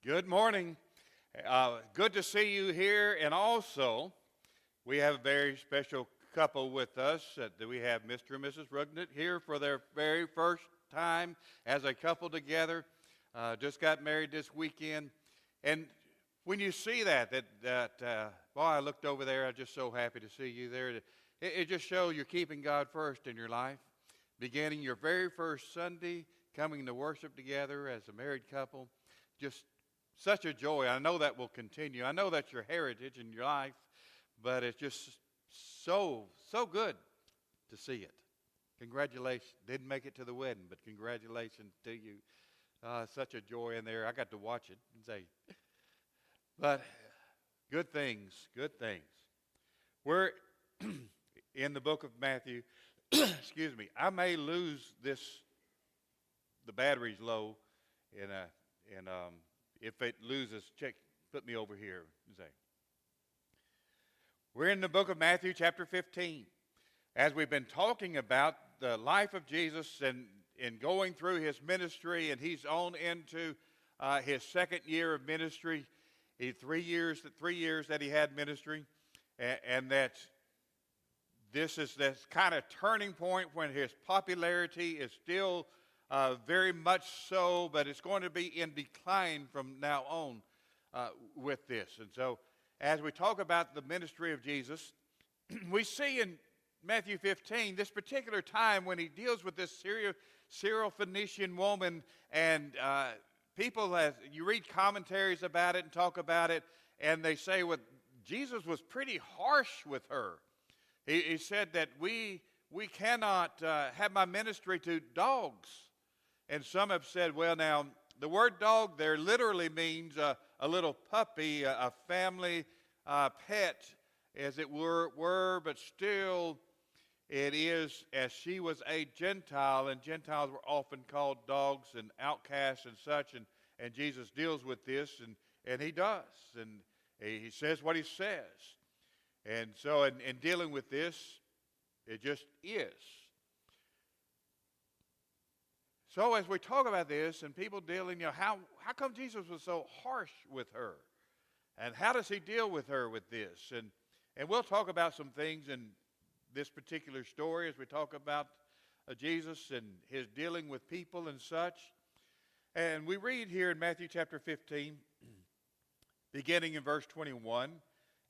Good morning. Good to see you here. And also, we have a very special couple with us. We have Mr. and Mrs. Rugnett here for their very first time as a couple together. Just got married this weekend. And when you see boy, I looked over there. I'm just so happy to see you there. It just shows you're keeping God first in your life. Beginning your very first Sunday, coming to worship together as a married couple. Just such a joy. I know that will continue. I know that's your heritage in your life, but it's just so good to see it. Congratulations. Didn't make it to the wedding, but congratulations to you. Such a joy in there. I got to watch it and say, but good things, good things. We're in the book of Matthew. Excuse me. I may lose the battery's low, and if it loses, put me over here. We're in the book of Matthew, chapter 15. As we've been talking about the life of Jesus and going through his ministry, and he's on into his second year of ministry. 3 years that he had ministry, and that this is this kind of turning point when his popularity is still very much so, but it's going to be in decline from now on with this. And so as we talk about the ministry of Jesus, we see in Matthew 15 this particular time when he deals with this Syrophoenician woman, and people, as you read commentaries about it and talk about it, and they say, well, Jesus was pretty harsh with her. He said that we cannot have my ministry to dogs. And some have said, well, now, the word dog there literally means a little puppy, a family pet, as it were, but still it is, as she was a Gentile, and Gentiles were often called dogs and outcasts and such, and Jesus deals with this, and he does, and he says what he says. And so in dealing with this, it just is. So as we talk about this, and people dealing, how come Jesus was so harsh with her? And how does he deal with her with this? And we'll talk about some things in this particular story as we talk about Jesus and his dealing with people and such. And we read here in Matthew chapter 15, beginning in verse 21,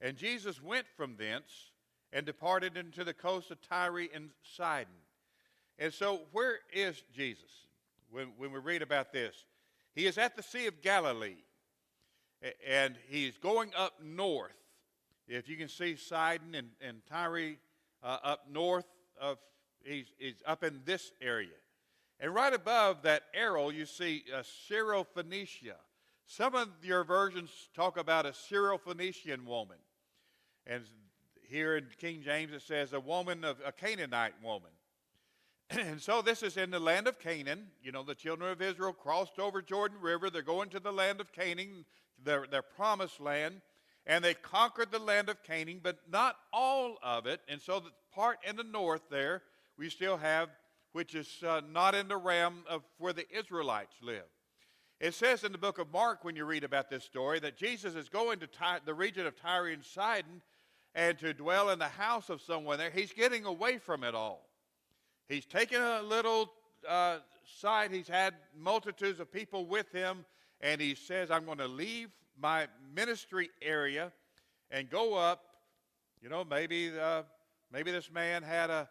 and Jesus went from thence and departed into the coast of Tyre and Sidon. And so where is Jesus when we read about this? He is at the Sea of Galilee, and he's going up north. If you can see Sidon and Tyre up north of, he's up in this area. And right above that arrow, you see Syrophoenicia. Some of your versions talk about a Syrophoenician woman. And here in King James it says a Canaanite woman. And so this is in the land of Canaan. The children of Israel crossed over Jordan River. They're going to the land of Canaan, their promised land. And they conquered the land of Canaan, but not all of it. And so the part in the north there, we still have, which is not in the realm of where the Israelites live. It says in the book of Mark, when you read about this story, that Jesus is going to the region of Tyre and Sidon and to dwell in the house of someone there. He's getting away from it all. He's taken a little side. He's had multitudes of people with him, and he says, I'm going to leave my ministry area and go up. Maybe this man had a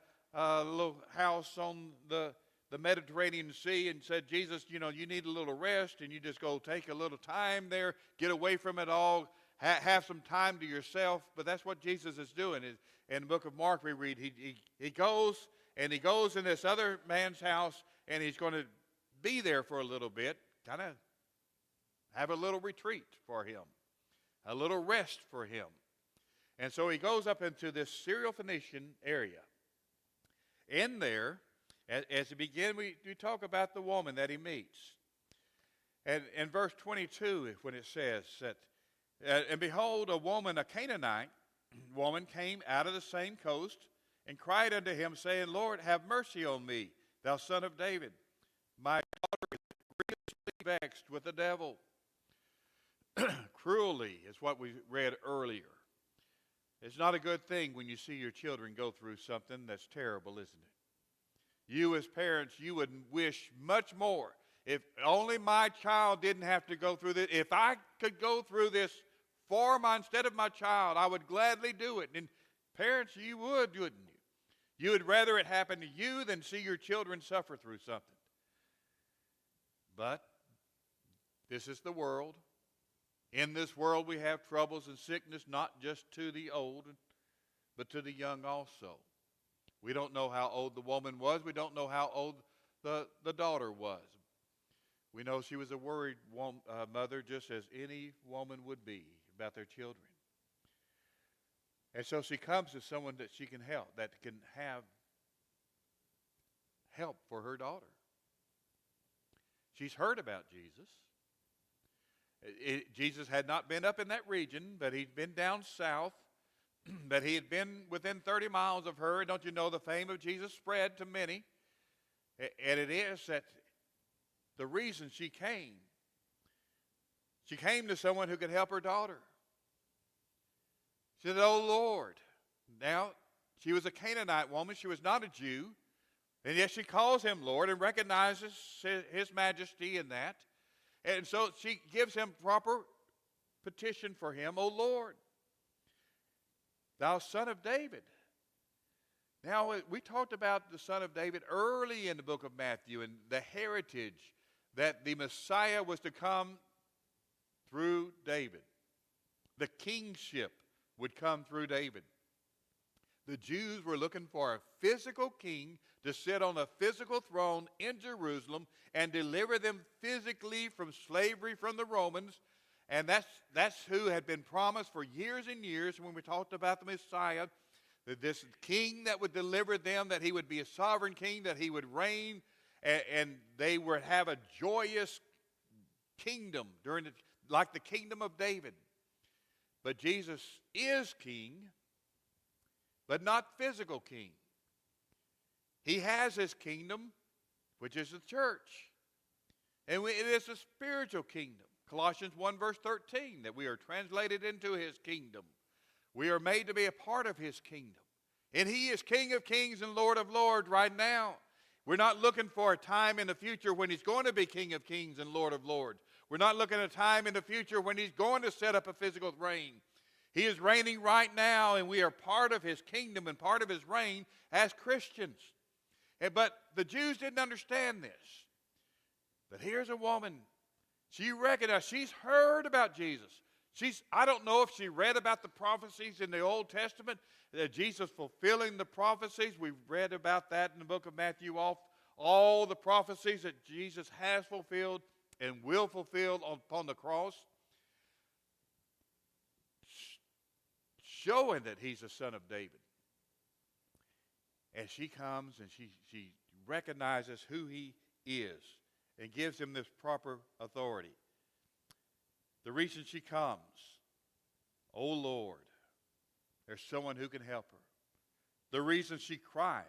little house on the Mediterranean Sea and said, Jesus, you need a little rest, and you just go take a little time there, get away from it all, have some time to yourself. But that's what Jesus is doing. In the book of Mark we read, he goes in this other man's house, and he's going to be there for a little bit, kind of have a little retreat for him, a little rest for him. And so he goes up into this Syrophoenician area. In there, as he begins, we talk about the woman that he meets. And in verse 22, when it says that, and behold, a woman, a Canaanite woman, came out of the same coast and cried unto him, saying, Lord, have mercy on me, thou son of David. My daughter is grievously vexed with the devil. cruelly, is what we read earlier. It's not a good thing when you see your children go through something that's terrible, isn't it? You as parents, you would wish much more. If only my child didn't have to go through this. If I could go through this instead of my child, I would gladly do it. And parents, you would, wouldn't you? You would rather it happen to you than see your children suffer through something. But this is the world. In this world we have troubles and sickness, not just to the old, but to the young also. We don't know how old the woman was. We don't know how old the daughter was. We know she was a worried mother, just as any woman would be about their children. And so she comes to someone that she can help, that can have help for her daughter. She's heard about Jesus. Jesus had not been up in that region, but he'd been down south. But he had been within 30 miles of her. And don't you know the fame of Jesus spread to many? And it is that the reason she came to someone who could help her daughter. She said, "Oh, Lord." Now, she was a Canaanite woman. She was not a Jew. And yet she calls him Lord and recognizes his majesty in that. And so she gives him proper petition for him. "O Lord, thou son of David." Now, we talked about the son of David early in the book of Matthew and the heritage that the Messiah was to come through David. The kingship would come through David. The Jews were looking for a physical king to sit on a physical throne in Jerusalem and deliver them physically from slavery from the Romans. And that's who had been promised for years and years when we talked about the Messiah, that this king that would deliver them, that he would be a sovereign king, that he would reign, and they would have a joyous kingdom like the kingdom of David. But Jesus is king, but not physical king. He has his kingdom, which is the church. And it is a spiritual kingdom. Colossians 1 verse 13, that we are translated into his kingdom. We are made to be a part of his kingdom. And he is King of kings and Lord of lords right now. We're not looking for a time in the future when he's going to be King of kings and Lord of lords. We're not looking at a time in the future when he's going to set up a physical reign. He is reigning right now, and we are part of his kingdom and part of his reign as Christians. But the Jews didn't understand this. But here's a woman. She recognized, she's heard about Jesus. I don't know if she read about the prophecies in the Old Testament, that Jesus fulfilling the prophecies. We've read about that in the book of Matthew, all the prophecies that Jesus has fulfilled and will fulfill upon the cross, showing that he's the son of David. And she comes and she recognizes who he is and gives him this proper authority. The reason she comes, "Oh Lord," there's someone who can help her. The reason she cried,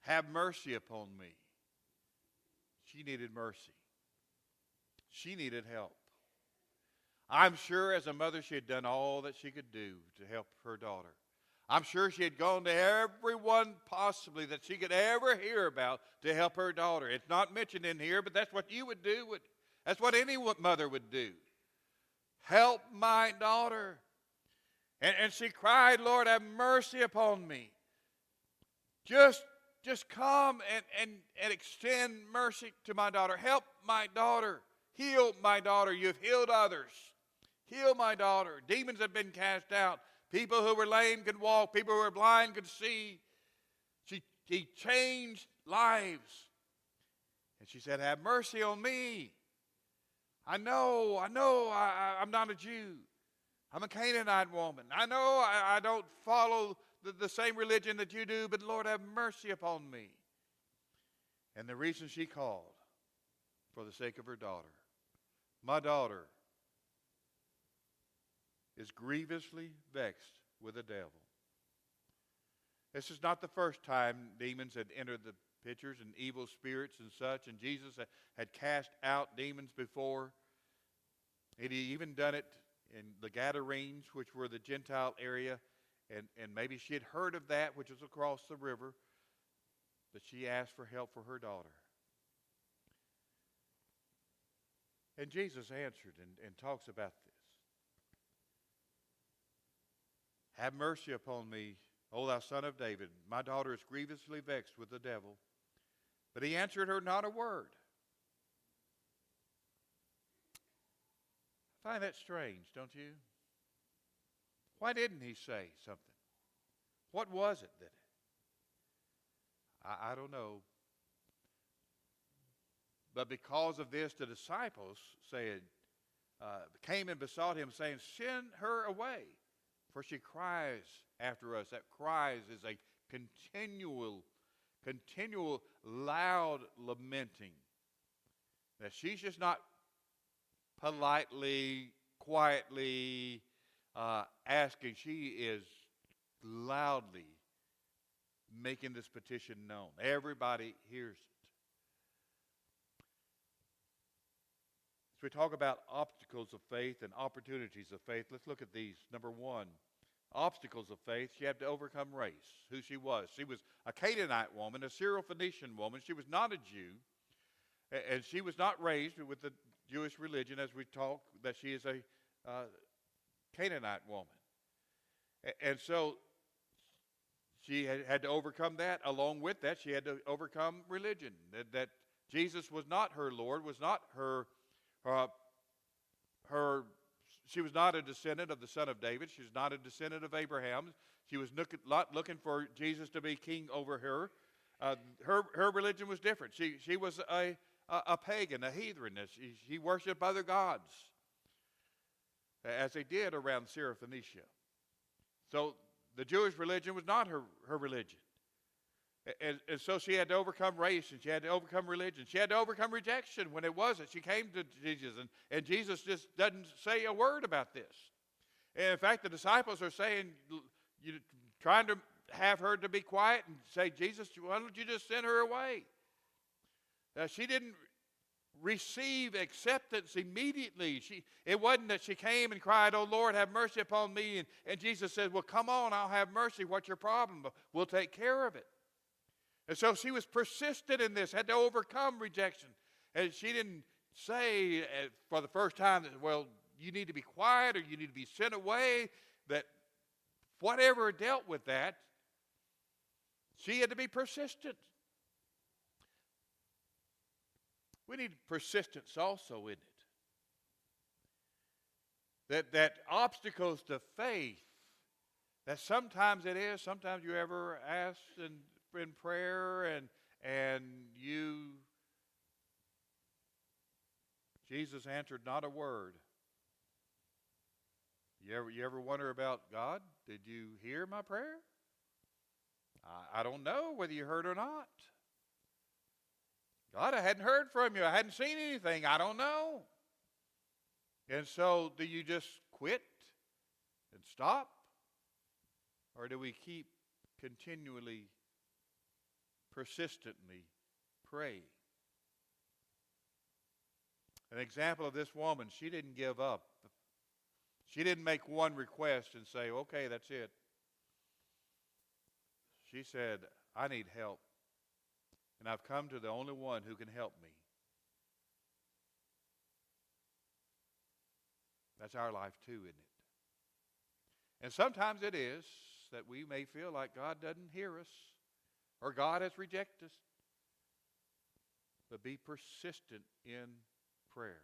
"Have mercy upon me." She needed mercy. She needed help. I'm sure as a mother she had done all that she could do to help her daughter. I'm sure she had gone to everyone possibly that she could ever hear about to help her daughter. It's not mentioned in here, but that's what you would do. That's what any mother would do. Help my daughter. And she cried, "Lord, have mercy upon me." Just come and extend mercy to my daughter. Help my daughter. Heal my daughter. You've healed others. Heal my daughter. Demons have been cast out. People who were lame could walk. People who were blind could see. She changed lives. And she said, "Have mercy on me. I know, I'm not a Jew. I'm a Canaanite woman. I know I don't follow the same religion that you do, but Lord, have mercy upon me." And the reason she called, for the sake of her daughter. My daughter is grievously vexed with the devil. This is not the first time demons had entered the pictures and evil spirits and such, and Jesus had cast out demons before. He'd even done it in the Gadarenes, which were the Gentile area, and maybe she had heard of that, which was across the river, but she asked for help for her daughter. And Jesus answered and talks about this. Have mercy upon me, O thou son of David. My daughter is grievously vexed with the devil. But he answered her not a word. I find that strange, don't you? Why didn't he say something? What was it that... I don't know. But because of this, the disciples came and besought him, saying, send her away, for she cries after us. That cries is a continual loud lamenting. That she's just not politely, quietly asking. She is loudly making this petition known. Everybody hears it. As we talk about obstacles of faith and opportunities of faith, let's look at these. Number one, obstacles of faith. She had to overcome race, who she was. She was a Canaanite woman, a Syro-Phoenician woman. She was not a Jew, and she was not raised with the Jewish religion, as we talk, that she is a Canaanite woman. And so she had to overcome that. Along with that, she had to overcome religion. That Jesus was not her Lord, was not she was not a descendant of the son of David. She was not a descendant of Abraham. She was not looking for Jesus to be king over her. Her religion was different. She was a pagan, a heathen. She worshipped other gods, as they did around Syrophoenicia. So the Jewish religion was not her religion. And so she had to overcome race, and she had to overcome religion. She had to overcome rejection when it wasn't. She came to Jesus, and Jesus just doesn't say a word about this. And in fact, the disciples are saying, trying to have her to be quiet and say, Jesus, why don't you just send her away? She didn't receive acceptance immediately. It wasn't that she came and cried, oh Lord, have mercy upon me. And Jesus said, well, come on, I'll have mercy. What's your problem? We'll take care of it. And so she was persistent in this, had to overcome rejection. And she didn't say for the first time that, well, you need to be quiet or you need to be sent away. That whatever dealt with that, she had to be persistent. We need persistence also in it. That obstacles to faith, that sometimes it is, sometimes you ever ask in prayer and Jesus answered not a word. You ever wonder about God? Did you hear my prayer? I don't know whether you heard or not. God, I hadn't heard from you. I hadn't seen anything. I don't know. And so do you just quit and stop? Or do we keep continually, persistently praying? An example of this woman, she didn't give up. She didn't make one request and say, okay, that's it. She said, I need help. And I've come to the only one who can help me. That's our life too, isn't it? And sometimes it is that we may feel like God doesn't hear us or God has rejected us. But be persistent in prayer.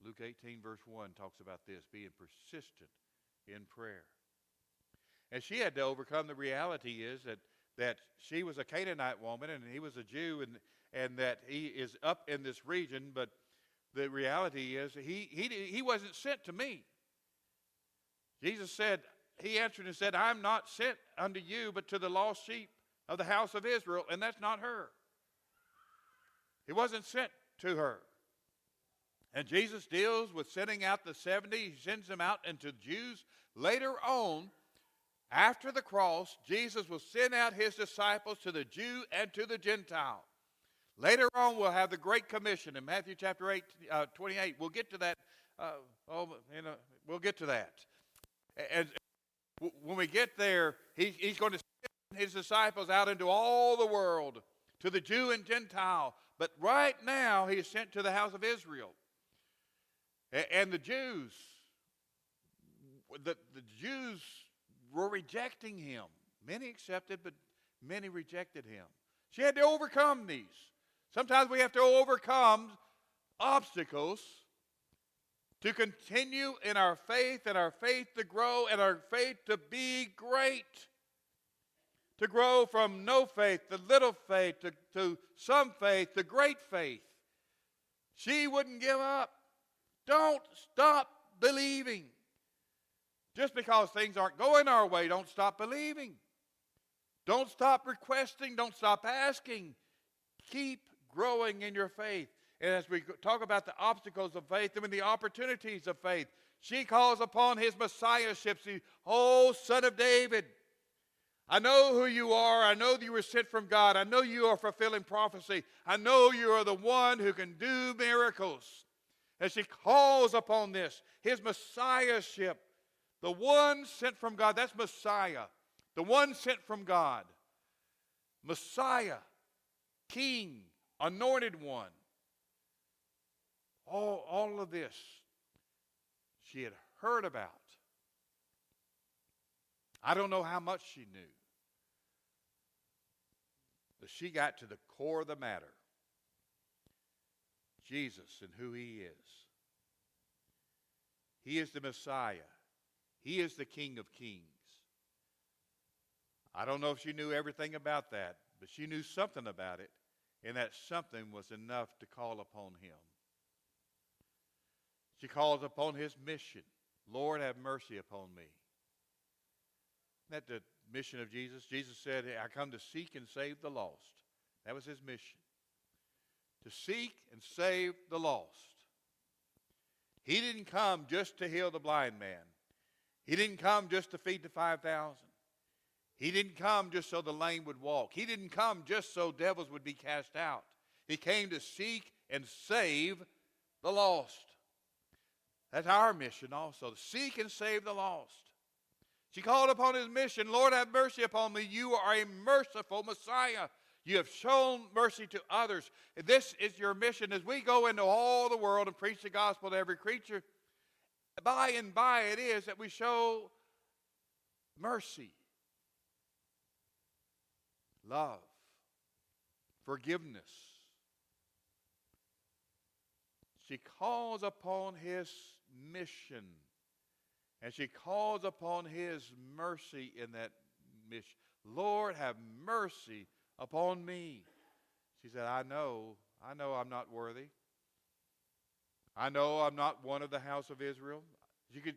Luke 18 verse 1 talks about this, being persistent in prayer. And she had to overcome the reality is that she was a Canaanite woman and he was a Jew, and that he is up in this region, but the reality is he wasn't sent to me. Jesus said, he answered and said, I'm not sent unto you, but to the lost sheep of the house of Israel, and that's not her. He wasn't sent to her. And Jesus deals with sending out the 70. He sends them out into Jews. Later on, after the cross, Jesus will send out his disciples to the Jew and to the Gentile. Later on, we'll have the Great Commission in Matthew chapter 8, 28. We'll get to that. We'll get to that. And when we get there, he's going to send his disciples out into all the world, to the Jew and Gentile. But right now, he is sent to the house of Israel. And the Jews, the Jews were rejecting him. Many accepted, but many rejected him. She had to overcome these. Sometimes we have to overcome obstacles to continue in our faith, and our faith to grow, and our faith to be great. To grow from no faith to little faith to some faith to great faith. She wouldn't give up. Don't stop believing. Just because things aren't going our way, don't stop believing. Don't stop requesting. Don't stop asking. Keep growing in your faith. And as we talk about the obstacles of faith and the opportunities of faith, she calls upon his messiahship. See, oh, Son of David, I know who you are. I know that you were sent from God. I know you are fulfilling prophecy. I know you are the one who can do miracles. And she calls upon this, his messiahship, the one sent from God. That's Messiah, the one sent from God. Messiah, King, anointed one. All of this she had heard about. I don't know how much she knew. But she got to the core of the matter. Jesus and who he is. He is the Messiah. He is the King of Kings. I don't know if she knew everything about that, but she knew something about it, and that something was enough to call upon him. She calls upon his mission. Lord, have mercy upon me. Isn't that the mission of Jesus? Jesus said, I come to seek and save the lost. That was his mission. To seek and save the lost. He didn't come just to heal the blind man. He didn't come just to feed the 5,000. He didn't come just so the lame would walk. He didn't come just so devils would be cast out. He came to seek and save the lost. That's our mission also, to seek and save the lost. She called upon his mission, Lord, have mercy upon me. You are a merciful Messiah. You have shown mercy to others. And this is your mission as we go into all the world and preach the gospel to every creature. By and by it is that we show mercy, love, forgiveness. She calls upon his mission. And she calls upon his mercy in that mission. Lord, have mercy upon me. She said, I know I'm not worthy. I know I'm not one of the house of Israel.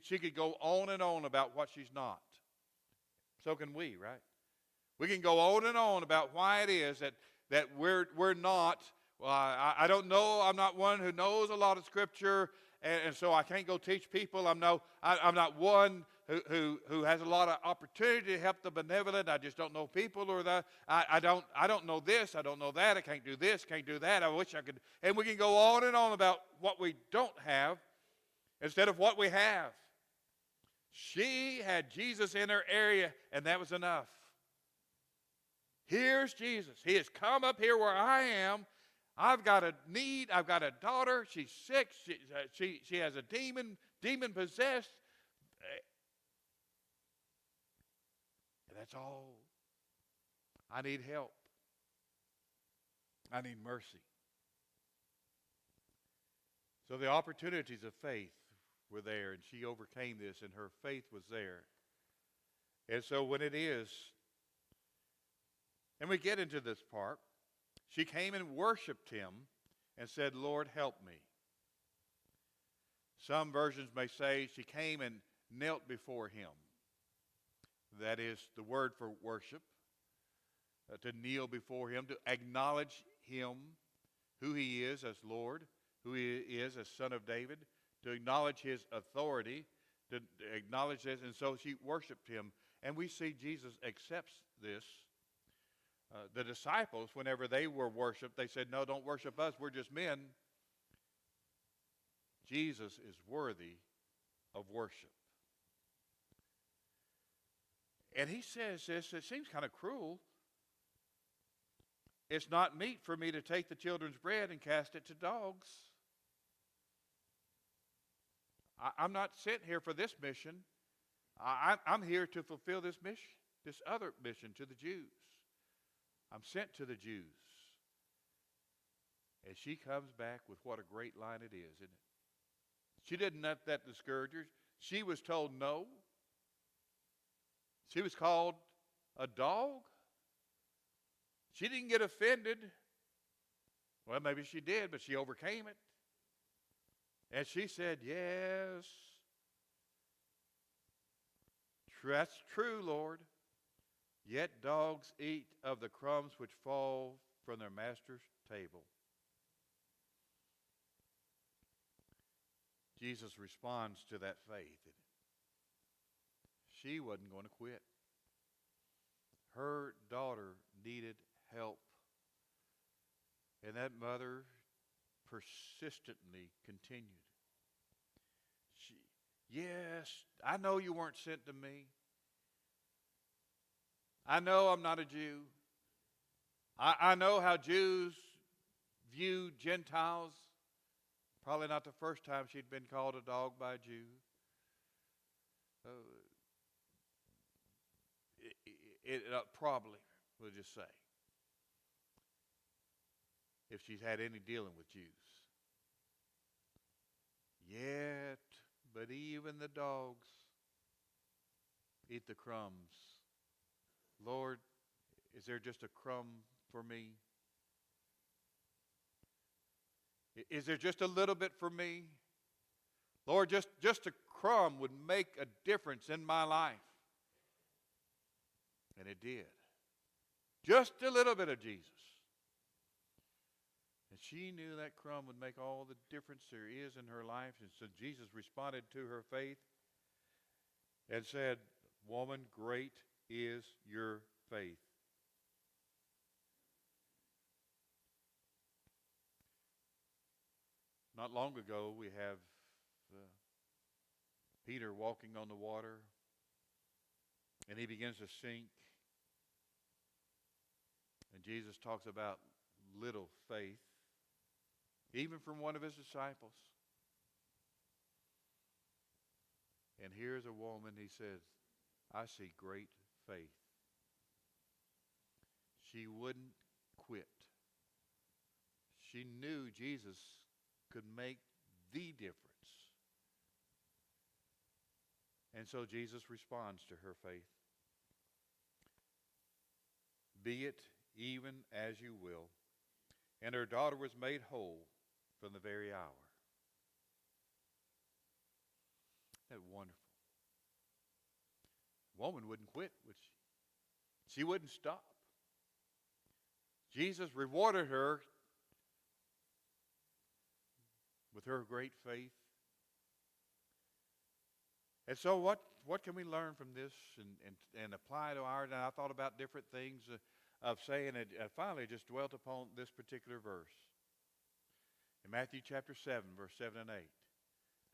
She could go on and on about what she's not. So can we, right? We can go on and on about why it is that we're not. Well, I don't know. I'm not one who knows a lot of Scripture, and so I can't go teach people. I'm not one who has a lot of opportunity to help the benevolent. I just don't know people, or that I don't know this. I don't know that. I can't do this. Can't do that. I wish I could. And we can go on and on about what we don't have instead of what we have. She had Jesus in her area, and that was enough. Here's Jesus. He has come up here where I am. I've got a need. I've got a daughter. She's sick. She has a demon possessed. And that's all. I need help. I need mercy. So the opportunities of faith were there, and she overcame this, and her faith was there. And so when it is, and we get into this part, she came and worshiped him and said, Lord, help me. Some versions may say she came and knelt before him. That is the word for worship, to kneel before him, to acknowledge him, who he is as Lord, who he is as Son of David, to acknowledge his authority, to acknowledge this. And so she worshiped him. And we see Jesus accepts this. the disciples, whenever they were worshiped, they said, no, don't worship us. We're just men. Jesus is worthy of worship. And he says this, it seems kind of cruel. It's not meet for me to take the children's bread and cast it to dogs. I'm not sent here for this mission. I'm here to fulfill this mission, this other mission to the Jews. I'm sent to the Jews. And she comes back with what a great line it is, isn't it? She didn't let that discourage her. She was told no. She was called a dog. She didn't get offended. Well, maybe she did, but she overcame it. And she said, yes, that's true, Lord. Yet dogs eat of the crumbs which fall from their master's table. Jesus responds to that faith. She wasn't going to quit. Her daughter needed help. And that mother persistently continued. Yes, I know you weren't sent to me. I know I'm not a Jew. I know how Jews view Gentiles. Probably not the first time she'd been called a dog by a Jew. Probably, we'll just say, if she's had any dealing with Jews. Yet, but even the dogs eat the crumbs. Lord, is there just a crumb for me? Is there just a little bit for me? Lord, just a crumb would make a difference in my life. And it did. Just a little bit of Jesus. And she knew that crumb would make all the difference there is in her life. And so Jesus responded to her faith and said, woman, great is your faith. Not long ago, we have Peter walking on the water, and he begins to sink. And Jesus talks about little faith, even from one of his disciples. And here's a woman, he says, I see great faith. She wouldn't quit. She knew Jesus could make the difference. And so Jesus responds to her faith. Be it even as you will. And her daughter was made whole from the very hour. Isn't that wonderful? The woman wouldn't quit, would she? She wouldn't stop. Jesus rewarded her with her great faith. And so what can we learn from this and apply to ours? And I thought about different things of saying it. I finally just dwelt upon this particular verse. In Matthew chapter 7, verse 7 and 8.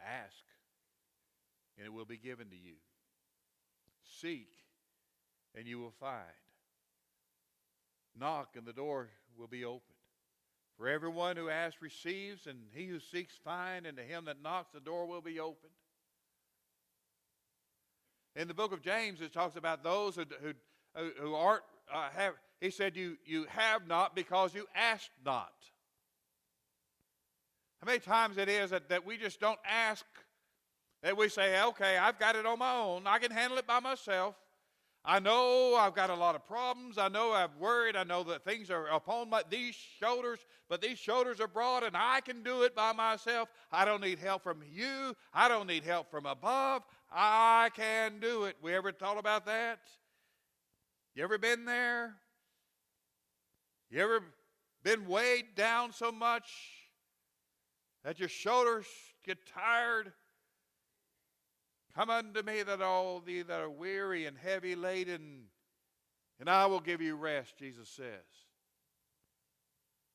Ask, and it will be given to you. Seek, and you will find. Knock, and the door will be opened. For everyone who asks receives, and he who seeks finds, and to him that knocks the door will be opened. In the book of James, it talks about those who aren't have. He said, "You have not because you ask not." How many times it is that we just don't ask? That we say, "Okay, I've got it on my own. I can handle it by myself. I know I've got a lot of problems. I know I've worried. I know that things are upon these shoulders, but these shoulders are broad, and I can do it by myself. I don't need help from you. I don't need help from above. I can do it." We ever thought about that? You ever been there? You ever been weighed down so much that your shoulders get tired? Come unto me that all thee that are weary and heavy laden, and I will give you rest, Jesus says.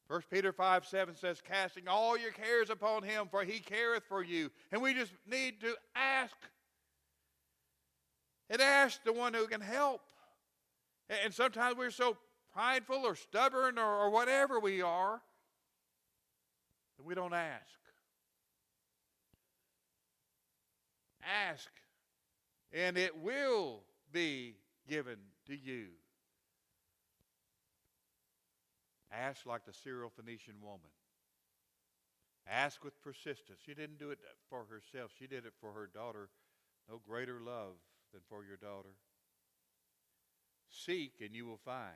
1 Peter 5:7 says, casting all your cares upon him, for he careth for you. And we just need to ask. And ask the one who can help. And sometimes we're so prideful or stubborn or whatever we are that we don't ask. Ask, and it will be given to you. Ask like the Syrophoenician woman. Ask with persistence. She didn't do it for herself. She did it for her daughter. No greater love than for your daughter. Seek and you will find.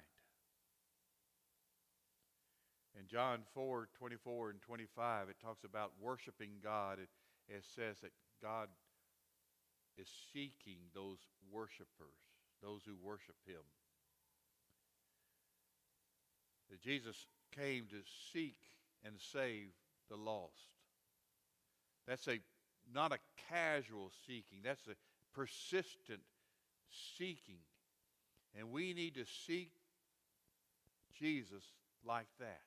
In John 4:24 and 25, it talks about worshiping God. It says that God is seeking those worshipers, those who worship him. That Jesus came to seek and save the lost. That's not a casual seeking. That's a persistent seeking. And we need to seek Jesus like that.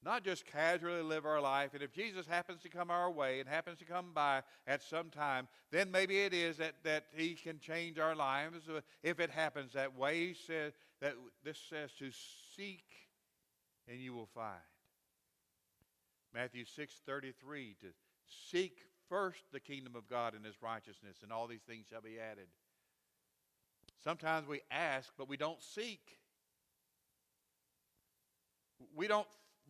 Not just casually live our life. And if Jesus happens to come our way and happens to come by at some time, then maybe it is that he can change our lives. If it happens that way, he says that this says to seek and you will find. Matthew 6:33, to seek first the kingdom of God and his righteousness, and all these things shall be added. Sometimes we ask, but we don't seek. We don't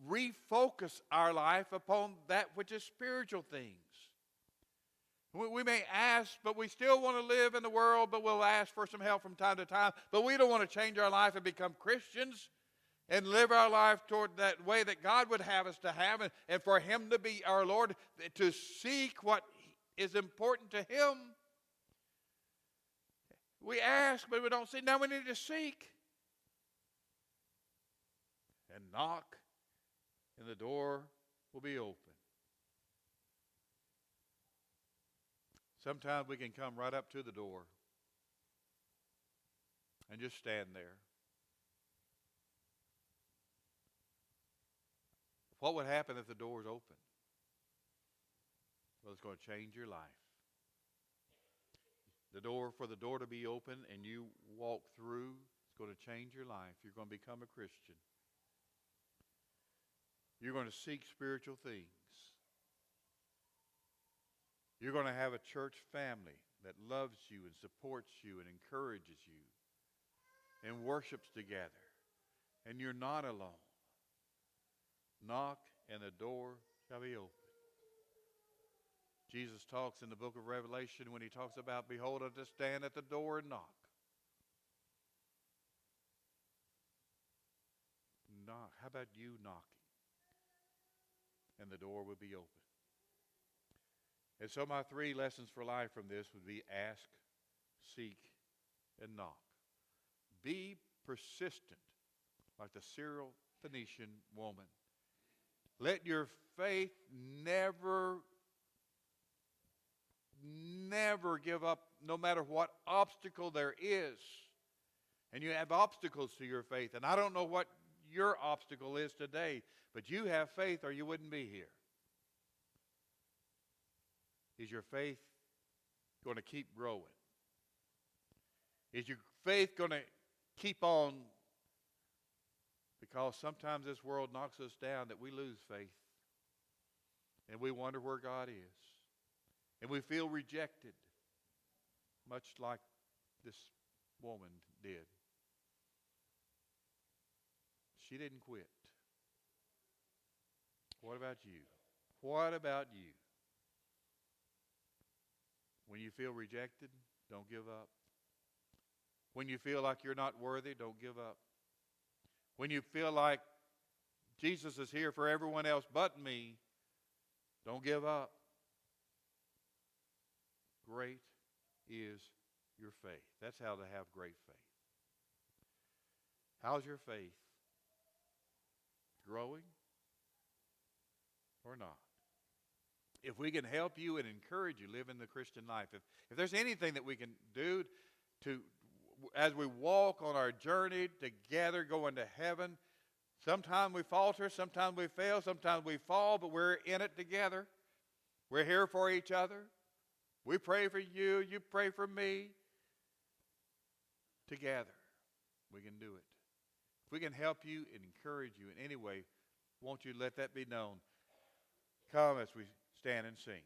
refocus our life upon that which is spiritual things. We may ask, but we still want to live in the world, but we'll ask for some help from time to time. But we don't want to change our life and become Christians and live our life toward that way that God would have us to have, and for him to be our Lord, to seek what is important to him. We ask, but we don't see. Now we need to seek. And knock, and the door will be open. Sometimes we can come right up to the door and just stand there. What would happen if the door is open? Well, it's going to change your life. For the door to be open and you walk through, it's going to change your life. You're going to become a Christian. You're going to seek spiritual things. You're going to have a church family that loves you and supports you and encourages you and worships together. And you're not alone. Knock and the door shall be open. Jesus talks in the book of Revelation when he talks about, behold, I just stand at the door and knock. Knock. How about you knocking? And the door will be open. And so my 3 lessons for life from this would be ask, seek, and knock. Be persistent like the Syrophoenician woman. Let your faith never give up, no matter what obstacle there is. And you have obstacles to your faith. And I don't know what your obstacle is today, but you have faith or you wouldn't be here. Is your faith going to keep growing? Is your faith going to keep on? Because sometimes this world knocks us down that we lose faith. And we wonder where God is. And we feel rejected, much like this woman did. She didn't quit. What about you? What about you? When you feel rejected, don't give up. When you feel like you're not worthy, don't give up. When you feel like Jesus is here for everyone else but me, don't give up. Great is your faith. That's how to have great faith. How's your faith? Growing or not? If we can help you and encourage you live in the Christian life, if there's anything that we can do to as we walk on our journey together going to heaven, sometimes we falter, sometimes we fail, sometimes we fall, but we're in it together. We're here for each other. We pray for you, you pray for me. Together, we can do it. If we can help you and encourage you in any way, won't you let that be known? Come as we stand and sing.